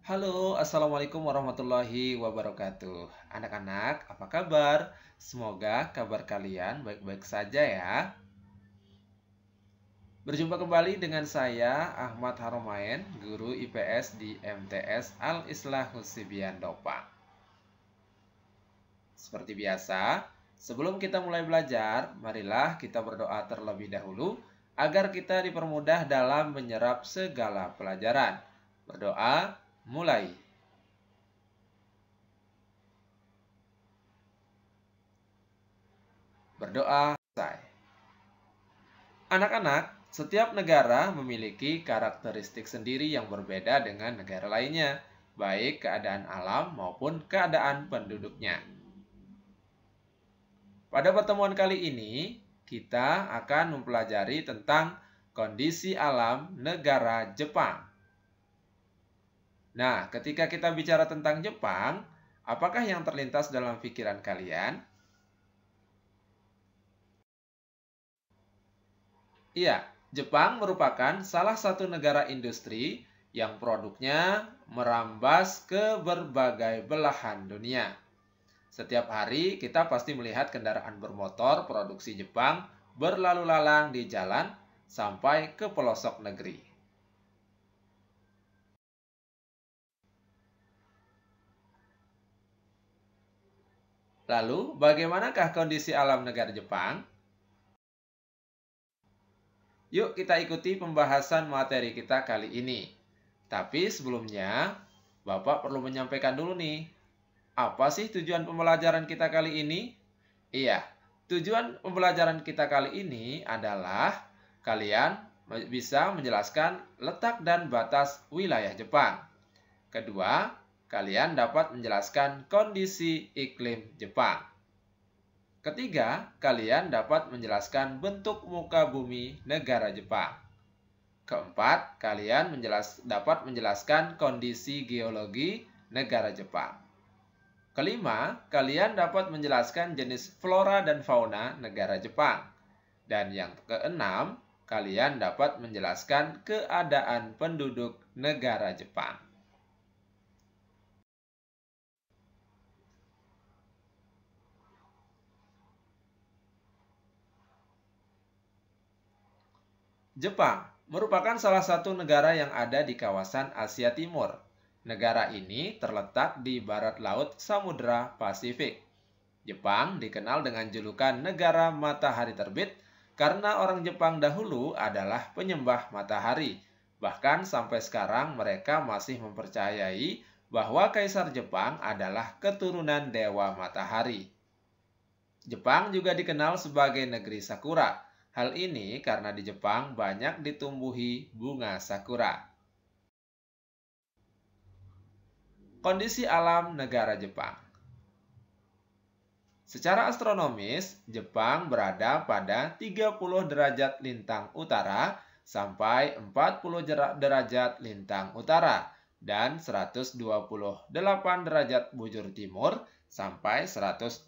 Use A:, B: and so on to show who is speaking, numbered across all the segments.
A: Halo, Assalamualaikum warahmatullahi wabarakatuh. Anak-anak, apa kabar? Semoga kabar kalian baik-baik saja ya. Berjumpa kembali dengan saya, Ahmad Haromain, Guru IPS di MTS Al-Islah Husibian Dopang. Seperti biasa, sebelum kita mulai belajar, marilah kita berdoa terlebih dahulu agar kita dipermudah dalam menyerap segala pelajaran. Berdoa, mulai. Berdoa, selesai. Anak-anak, setiap negara memiliki karakteristik sendiri yang berbeda dengan negara lainnya, baik keadaan alam maupun keadaan penduduknya. Pada pertemuan kali ini, kita akan mempelajari tentang kondisi alam negara Jepang. Nah, ketika kita bicara tentang Jepang, apakah yang terlintas dalam pikiran kalian? Iya, Jepang merupakan salah satu negara industri yang produknya merambas ke berbagai belahan dunia. Setiap hari kita pasti melihat kendaraan bermotor produksi Jepang berlalu lalang di jalan sampai ke pelosok negeri. Lalu, bagaimanakah kondisi alam negara Jepang? Yuk kita ikuti pembahasan materi kita kali ini. Tapi sebelumnya, Bapak perlu menyampaikan dulu nih. Apa sih tujuan pembelajaran kita kali ini? Iya, tujuan pembelajaran kita kali ini adalah kalian bisa menjelaskan letak dan batas wilayah Jepang. Kedua, kalian dapat menjelaskan kondisi iklim Jepang. Ketiga, kalian dapat menjelaskan bentuk muka bumi negara Jepang. Keempat, kalian dapat menjelaskan kondisi geologi negara Jepang. Kelima, kalian dapat menjelaskan jenis flora dan fauna negara Jepang. Dan yang keenam, kalian dapat menjelaskan keadaan penduduk negara Jepang. Jepang merupakan salah satu negara yang ada di kawasan Asia Timur. Negara ini terletak di barat laut Samudra Pasifik. Jepang dikenal dengan julukan negara matahari terbit karena orang Jepang dahulu adalah penyembah matahari. Bahkan sampai sekarang mereka masih mempercayai bahwa Kaisar Jepang adalah keturunan Dewa Matahari. Jepang juga dikenal sebagai negeri sakura. Hal ini karena di Jepang banyak ditumbuhi bunga sakura. Kondisi alam negara Jepang. Secara astronomis, Jepang berada pada 30 derajat lintang utara sampai 40 derajat lintang utara dan 128 derajat bujur timur sampai 146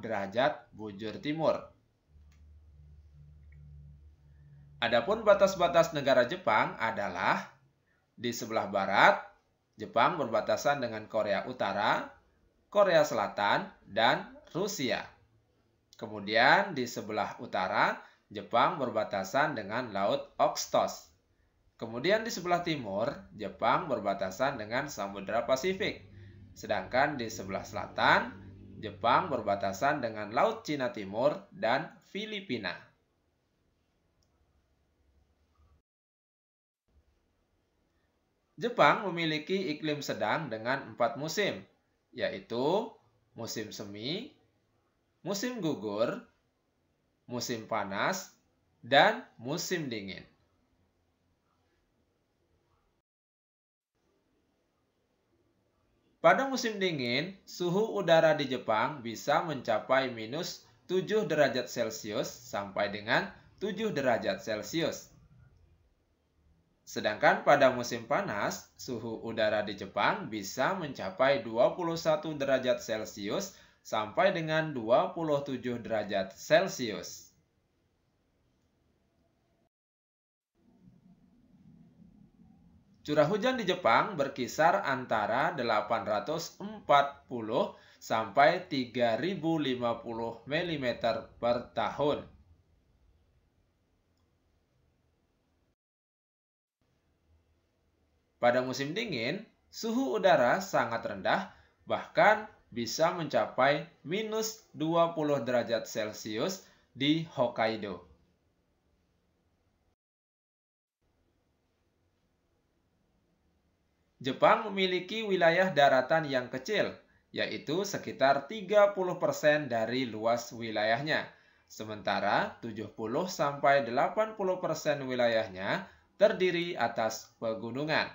A: derajat bujur timur. Adapun batas-batas negara Jepang adalah di sebelah barat, Jepang berbatasan dengan Korea Utara, Korea Selatan, dan Rusia. Kemudian di sebelah utara, Jepang berbatasan dengan Laut Okhotsk. Kemudian di sebelah timur, Jepang berbatasan dengan Samudra Pasifik. Sedangkan di sebelah selatan, Jepang berbatasan dengan Laut Cina Timur dan Filipina. Jepang memiliki iklim sedang dengan 4 musim, yaitu musim semi, musim gugur, musim panas, dan musim dingin. Pada musim dingin, suhu udara di Jepang bisa mencapai minus 7 derajat Celcius sampai dengan 7 derajat Celcius. Sedangkan pada musim panas, suhu udara di Jepang bisa mencapai 21 derajat Celcius sampai dengan 27 derajat Celcius. Curah hujan di Jepang berkisar antara 840 sampai 3050 mm per tahun. Pada musim dingin, suhu udara sangat rendah, bahkan bisa mencapai minus 20 derajat Celcius di Hokkaido. Jepang memiliki wilayah daratan yang kecil, yaitu sekitar 30% dari luas wilayahnya. Sementara 70-80% wilayahnya terdiri atas pegunungan.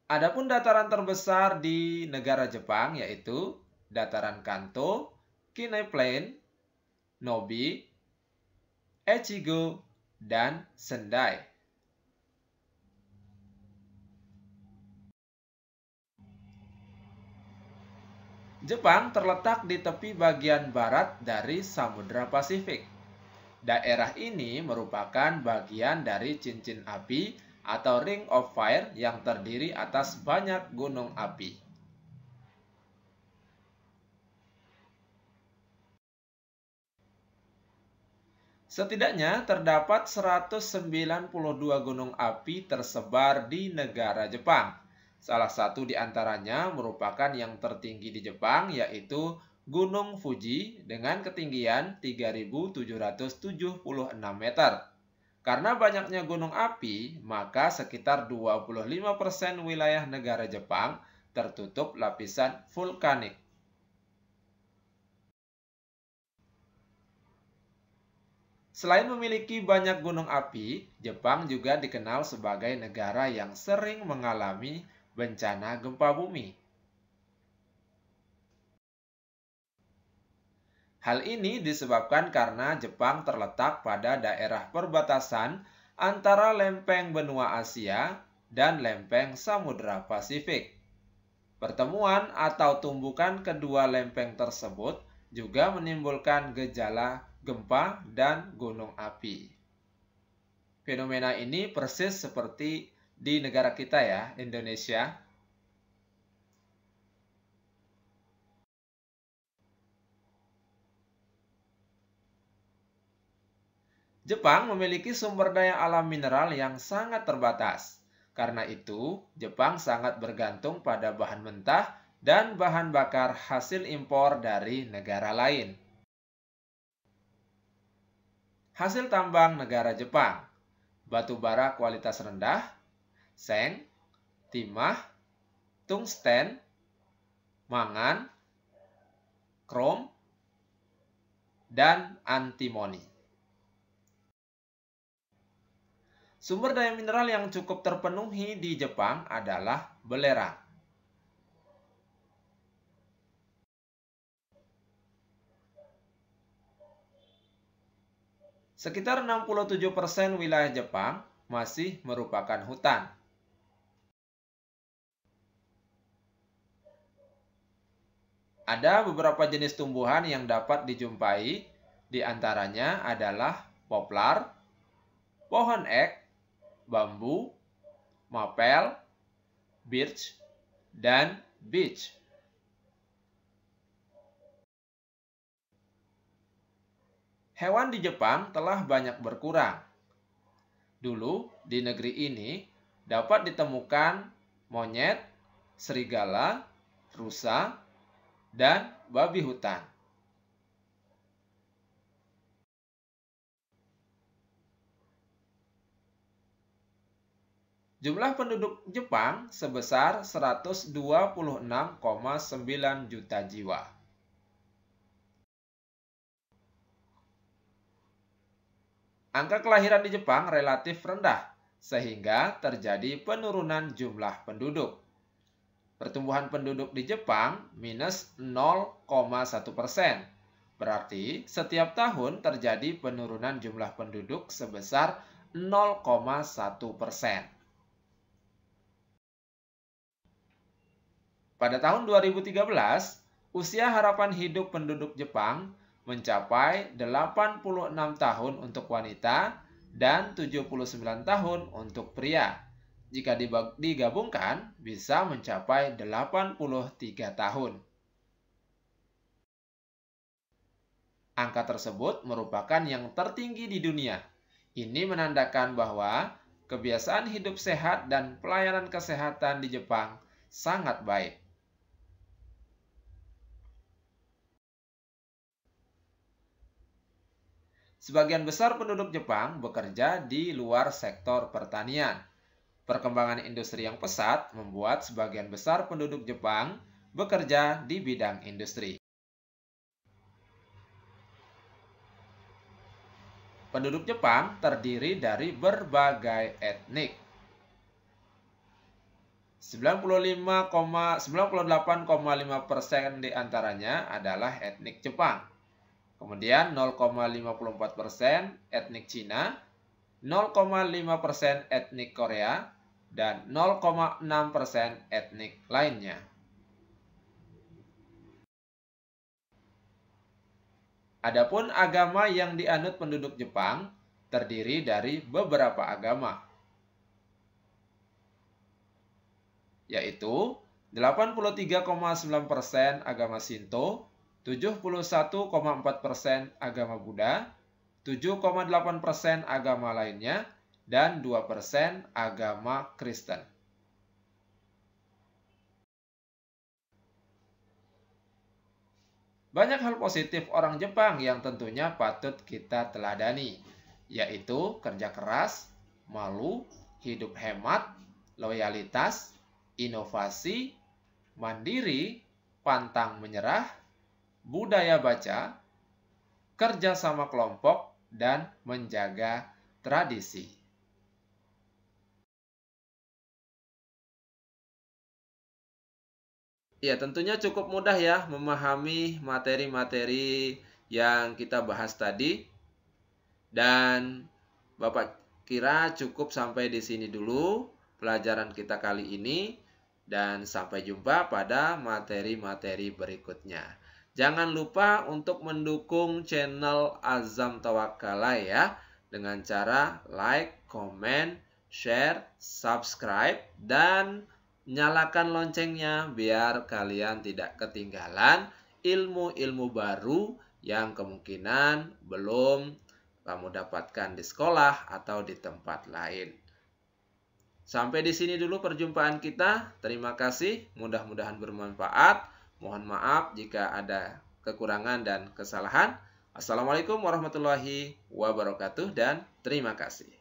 A: Adapun dataran terbesar di negara Jepang yaitu dataran Kanto, Kinai Plain, Nobi, Echigo, dan Sendai. Jepang terletak di tepi bagian barat dari Samudra Pasifik. Daerah ini merupakan bagian dari cincin api atau Ring of Fire yang terdiri atas banyak gunung api. Setidaknya terdapat 192 gunung api tersebar di negara Jepang. Salah satu di antaranya merupakan yang tertinggi di Jepang, yaitu Gunung Fuji dengan ketinggian 3.776 meter. Karena banyaknya gunung api, maka sekitar 25% wilayah negara Jepang tertutup lapisan vulkanik. Selain memiliki banyak gunung api, Jepang juga dikenal sebagai negara yang sering mengalami bencana gempa bumi. Hal ini disebabkan karena Jepang terletak pada daerah perbatasan antara lempeng benua Asia dan lempeng Samudra Pasifik. Pertemuan atau tumbukan kedua lempeng tersebut juga menimbulkan gejala gempa dan gunung api. Fenomena ini persis seperti di negara kita ya, Indonesia. Jepang memiliki sumber daya alam mineral yang sangat terbatas. Karena itu, Jepang sangat bergantung pada bahan mentah dan bahan bakar hasil impor dari negara lain. Hasil tambang negara Jepang: batu bara kualitas rendah, seng, timah, tungsten, mangan, krom, dan antimoni. Sumber daya mineral yang cukup terpenuhi di Jepang adalah belerang. Sekitar 67% wilayah Jepang masih merupakan hutan. Ada beberapa jenis tumbuhan yang dapat dijumpai, di antaranya adalah poplar, pohon ek, bambu, mapel, birch, dan beech. Hewan di Jepang telah banyak berkurang. Dulu, di negeri ini dapat ditemukan monyet, serigala, rusa, dan babi hutan. Jumlah penduduk Jepang sebesar 126,9 juta jiwa. Angka kelahiran di Jepang relatif rendah, sehingga terjadi penurunan jumlah penduduk. Pertumbuhan penduduk di Jepang minus 0,1%. Berarti setiap tahun terjadi penurunan jumlah penduduk sebesar 0,1%. Pada tahun 2013, usia harapan hidup penduduk Jepang mencapai 86 tahun untuk wanita dan 79 tahun untuk pria. Jika digabungkan, bisa mencapai 83 tahun. Angka tersebut merupakan yang tertinggi di dunia. Ini menandakan bahwa kebiasaan hidup sehat dan pelayanan kesehatan di Jepang sangat baik. Sebagian besar penduduk Jepang bekerja di luar sektor pertanian. Perkembangan industri yang pesat membuat sebagian besar penduduk Jepang bekerja di bidang industri. Penduduk Jepang terdiri dari berbagai etnik. 98,5% diantaranya adalah etnik Jepang. Kemudian 0,54% etnik Cina, 0,5% etnik Korea, dan 0,6% etnik lainnya. Adapun agama yang dianut penduduk Jepang terdiri dari beberapa agama, yaitu 83,9% agama Shinto, 71,4% agama Buddha, 7,8% agama lainnya, dan 2% agama Kristen. Banyak hal positif orang Jepang yang tentunya patut kita teladani, yaitu kerja keras, malu, hidup hemat, loyalitas, inovasi, mandiri, pantang menyerah, budaya baca, kerja sama kelompok, dan menjaga tradisi. Ya, tentunya cukup mudah ya memahami materi-materi yang kita bahas tadi. Dan Bapak kira cukup sampai di sini dulu pelajaran kita kali ini. Dan sampai jumpa pada materi-materi berikutnya. Jangan lupa untuk mendukung channel Azam Tawakala ya. Dengan cara like, comment, share, subscribe, dan nyalakan loncengnya biar kalian tidak ketinggalan ilmu-ilmu baru yang kemungkinan belum kamu dapatkan di sekolah atau di tempat lain. Sampai di sini dulu perjumpaan kita. Terima kasih, mudah-mudahan bermanfaat. Mohon maaf jika ada kekurangan dan kesalahan. Assalamualaikum warahmatullahi wabarakatuh dan terima kasih.